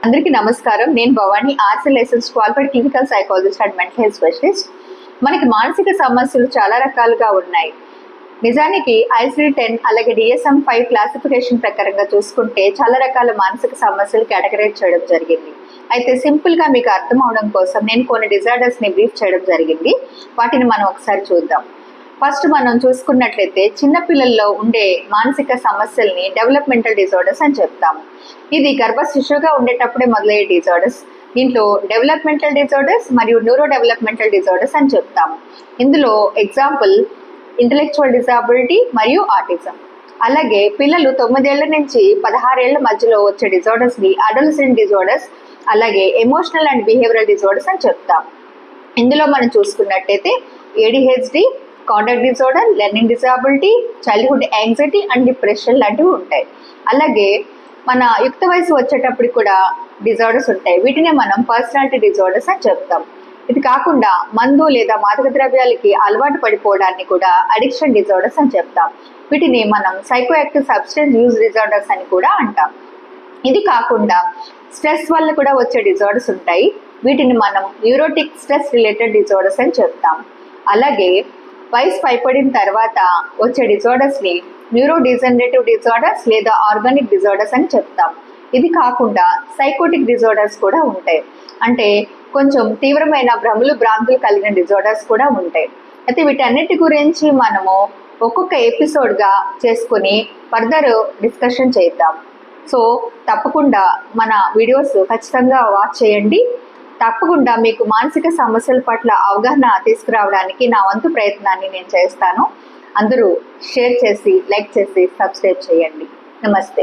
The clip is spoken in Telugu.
అందరికీ నమస్కారం. నేను Bhavani, arts license qualified clinical psychologist and mental health specialist. మనకి మానసిక సమస్యలు చాలా రకాలుగా ఉన్నాయి. నిజానికి ICD-10 అలాగే DSM-5 క్లాసిఫికేషన్ ప్రకారంగా చూసుకుంటే చాలా రకాల మానసిక సమస్యలు కేటగరైజ్ చేయడం జరిగింది. అయితే సింపుల్గా మీకు అర్థం అవడం కోసం నేను కొన్ని డిజార్డర్స్ని బ్రీఫ్ చేయడం జరిగింది. వాటిని మనం ఒకసారి చూద్దాం. ఫస్ట్ మనం చూసుకున్నట్లయితే చిన్నపిల్లల్లో ఉండే మానసిక సమస్యల్ని డెవలప్మెంటల్ డిజార్డర్స్ అని చెప్తాము. ఇది గర్భ శిశువుగా ఉండేటప్పుడే మొదలయ్యే డిజార్డర్స్. దీంట్లో డెవలప్మెంటల్ డిజార్డర్స్ మరియు న్యూరో డెవలప్మెంటల్ డిజార్డర్స్ అని చెప్తాము. ఇందులో ఎగ్జాంపుల్ ఇంటలెక్చువల్ డిజాబిలిటీ మరియు ఆటిజం. అలాగే పిల్లలు 9 ఏళ్ల నుంచి 16 ఏళ్ల మధ్యలో వచ్చే డిజార్డర్స్ని అడోలసెంట్ డిజార్డర్స్, అలాగే ఎమోషనల్ అండ్ బిహేవియరల్ డిజార్డర్స్ అని చెప్తాం. ఇందులో మనం చూసుకున్నట్టయితే ADHD, conduct disorder, learning disability, childhood anxiety and depression లాంటివి ఉంటాయి. అలాగే మన యుక్త వయసు వచ్చేటప్పుడు కూడా డిజార్డర్స్ ఉంటాయి. వీటినే మనం పర్సనాలిటీ డిజార్డర్స్ అని చెప్తాం. ఇది కాకుండా మందు లేదా మాదక ద్రవ్యాలకి అలవాటు పడిపోవడాన్ని కూడా అడిక్షన్ డిజార్డర్స్ అని చెప్తాం. వీటిని మనం psycho active substance use disorders అని కూడా అంటాం. ఇది కాకుండా స్ట్రెస్ వల్ల కూడా వచ్చే డిజార్డర్స్ ఉంటాయి. వీటిని మనం న్యూరోటిక్ స్ట్రెస్ రిలేటెడ్ డిజార్డర్స్ అని చెప్తాం. అలాగే వయసు పైపడిన తర్వాత వచ్చే డిజార్డర్స్ని న్యూరో డిజనరేటివ్ డిజార్డర్స్ లేదా ఆర్గానిక్ డిజార్డర్స్ అని చెప్తాం. ఇది కాకుండా సైకోటిక్ డిజార్డర్స్ కూడా ఉంటాయి. అంటే కొంచెం తీవ్రమైన భ్రాంతులు కలిగిన డిజార్డర్స్ కూడా ఉంటాయి. అయితే వీటన్నిటి గురించి మనము ఒక్కొక్క ఎపిసోడ్గా చేసుకుని ఫర్దర్ డిస్కషన్ చేద్దాం. సో తప్పకుండా మన వీడియోస్ ఖచ్చితంగా వాచ్ చేయండి. తప్పకుండా మీకు మానసిక సమస్యల పట్ల అవగాహన తీసుకురావడానికి నా వంతు ప్రయత్నాన్ని నేను చేస్తాను. అందరూ షేర్ చేసి, లైక్ చేసి, సబ్స్క్రైబ్ చేయండి. నమస్తే.